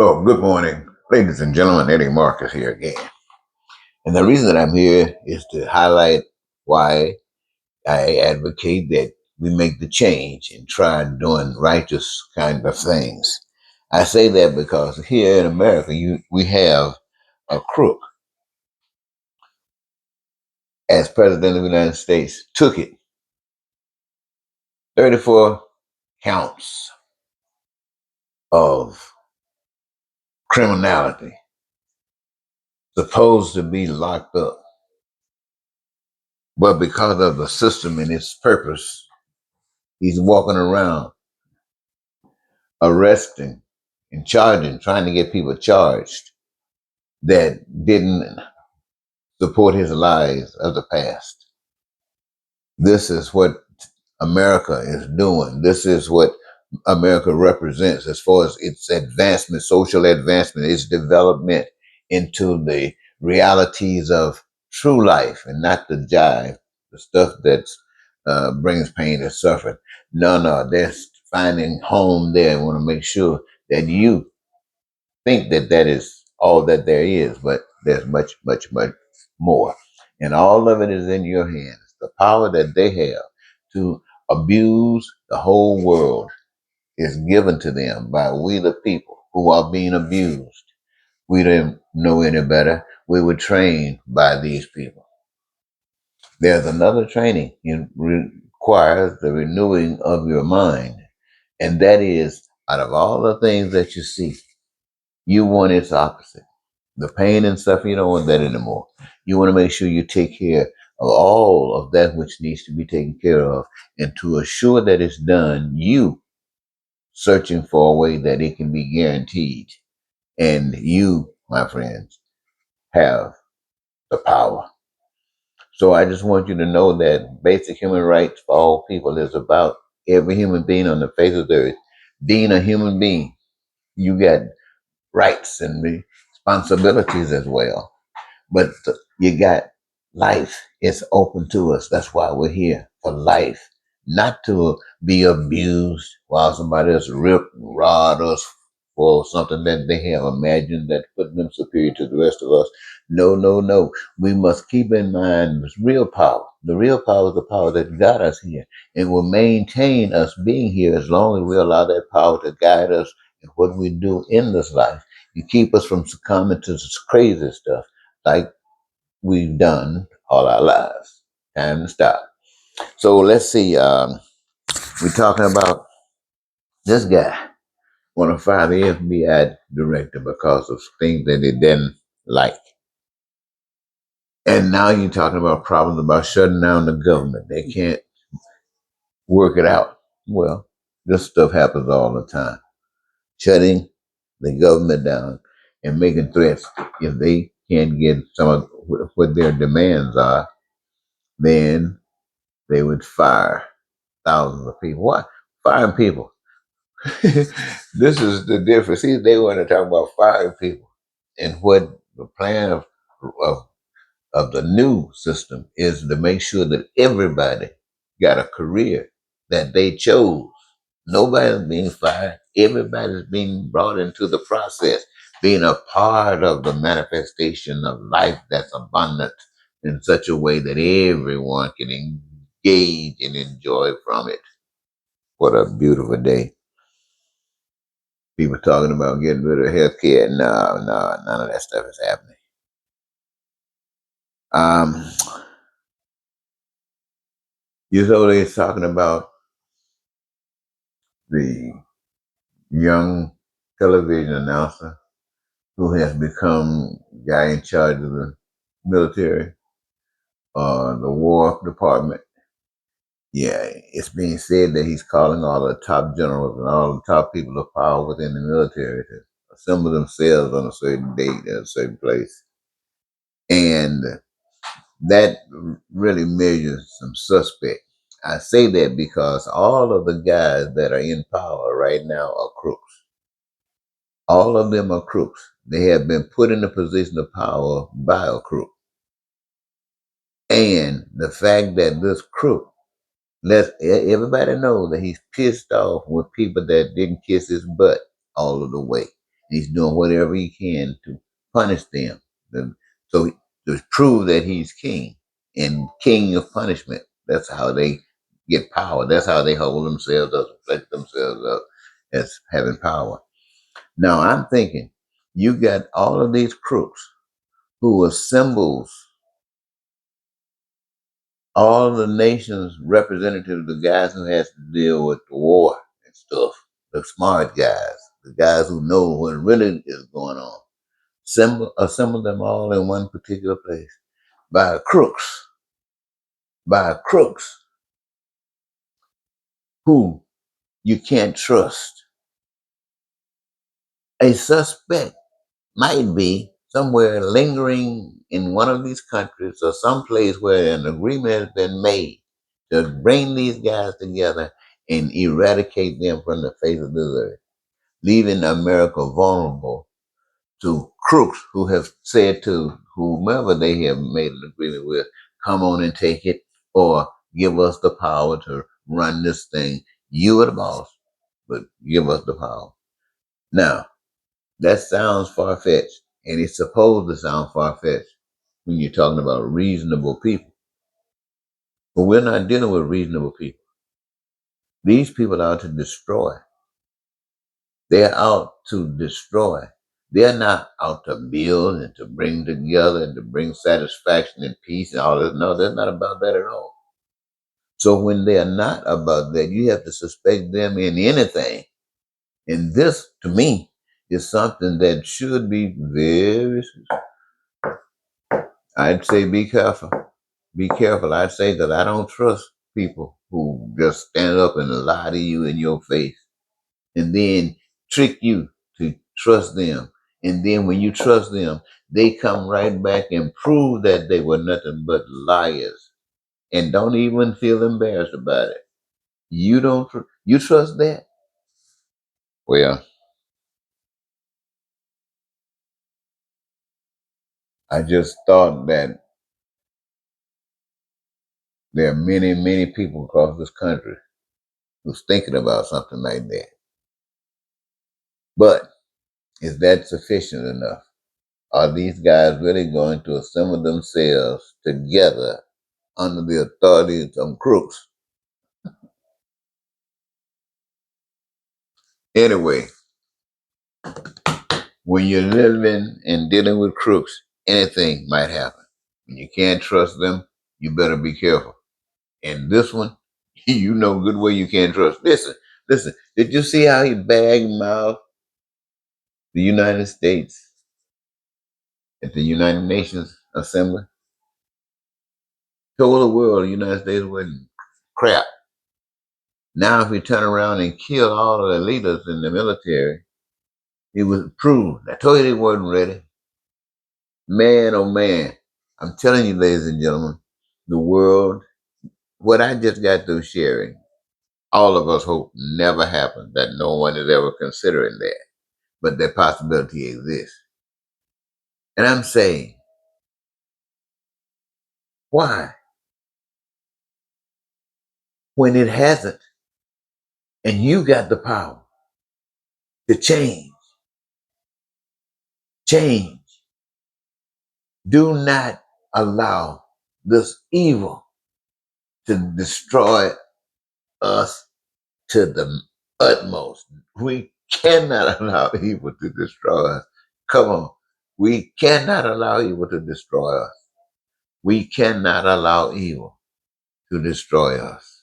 Well, good morning, ladies and gentlemen. Eddie Marcus here again. And the reason that I'm here is to highlight why I advocate that we make the change and try doing righteous kind of things. I say that because here in America, we have a crook as president of the United States took it 34 counts of criminality, supposed to be locked up. But because of the system and its purpose, he's walking around arresting and charging, trying to get people charged that didn't support his lies of the past. This is what America is doing. This is what America represents as far as its advancement, social advancement, its development into the realities of true life and not the jive, the stuff that brings pain and suffering. No, they're finding home there and want to make sure that you think that that is all that there is, but there's much, much, much more. And all of it is in your hands. The power that they have to abuse the whole world is given to them by we, the people who are being abused. We didn't know any better. We were trained by these people. There's another training. It requires the renewing of your mind. And that is, out of all the things that you see, you want its opposite. The pain and suffering, you don't want that anymore. You want to make sure you take care of all of that which needs to be taken care of. And to assure that it's done, you searching for a way that it can be guaranteed. And you, my friends, have the power. So I just want you to know that basic human rights for all people is about every human being on the face of the earth. Being a human being, you got rights and responsibilities as well. But you got life. It's open to us. That's why we're here for life, not to be abused while somebody else rip rod us for something that they have imagined that put them superior to the rest of us. No. We must keep in mind this real power. The real power is the power that got us here and will maintain us being here as long as we allow that power to guide us in what we do in this life. You keep us from succumbing to this crazy stuff like we've done all our lives. Time to stop. So let's see. We're talking about this guy want to fire the FBI director because of things that he didn't like. And now you're talking about problems about shutting down the government. They can't work it out. Well, this stuff happens all the time. Shutting the government down and making threats. If they can't get some of what their demands are, then they would fire thousands of people. Why? Firing people. This is the difference. See, they want to talk about firing people. And what the plan of, of the new system is to make sure that everybody got a career that they chose. Nobody's being fired. Everybody's being brought into the process, being a part of the manifestation of life that's abundant in such a way that everyone can engage and enjoy from it. What a beautiful day. People talking about getting rid of health care. No, none of that stuff is happening. Um, you know, they're talking about the young television announcer who has become guy in charge of the military, the War Department. Yeah, it's being said that he's calling all the top generals and all the top people of power within the military to assemble themselves on a certain date at a certain place. And that really measures some suspect. I say that because all of the guys that are in power right now are crooks. All of them are crooks. They have been put in a position of power by a crook. And the fact that this crook lets everybody know that he's pissed off with people that didn't kiss his butt all of the way. He's doing whatever he can to punish them. So to prove that he's king and king of punishment. That's how they get power. That's how they hold themselves up, reflect themselves up as having power. Now I'm thinking, you got all of these crooks who were symbols, all the nation's representatives, the guys who has to deal with the war and stuff, the smart guys, the guys who know what really is going on. Assemble them all in one particular place by crooks, by crooks who you can't trust. A suspect might be somewhere lingering in one of these countries or someplace where an agreement has been made to bring these guys together and eradicate them from the face of the earth, leaving America vulnerable to crooks who have said to whomever they have made an agreement with, come on and take it, or give us the power to run this thing. You are the boss, but give us the power. Now, that sounds far fetched, and it's supposed to sound far fetched when you're talking about reasonable people. But we're not dealing with reasonable people. These people are out to destroy. They're out to destroy. They're not out to build and to bring together and to bring satisfaction and peace and all this. No, they're not about that at all. So when they're not about that, you have to suspect them in anything. And this, to me, is something that should be very, I'd say be careful. Be careful. I'd say that I don't trust people who just stand up and lie to you in your face and then trick you to trust them. And then when you trust them, they come right back and prove that they were nothing but liars and don't even feel embarrassed about it. You don't, you trust that? Well, I just thought that there are many, many people across this country who's thinking about something like that. But is that sufficient enough? Are these guys really going to assemble themselves together under the authority of some crooks? Anyway, when you're living and dealing with crooks, anything might happen. When you can't trust them, you better be careful. And this one, you know good well you can't trust. Listen, did you see how he bagmouthed the United States at the United Nations Assembly? Told the world the United States wasn't crap. Now, if we turn around and kill all of the leaders in the military, it was proved. I told you they wasn't ready. Man, oh man. I'm telling you, ladies and gentlemen, the world, what I just got through sharing, all of us hope never happens, that no one is ever considering that. But that possibility exists. And I'm saying, why? When it hasn't, and you got the power to change. Do not allow this evil to destroy us to the utmost. We cannot allow evil to destroy us. Come on. We cannot allow evil to destroy us. We cannot allow evil to destroy us.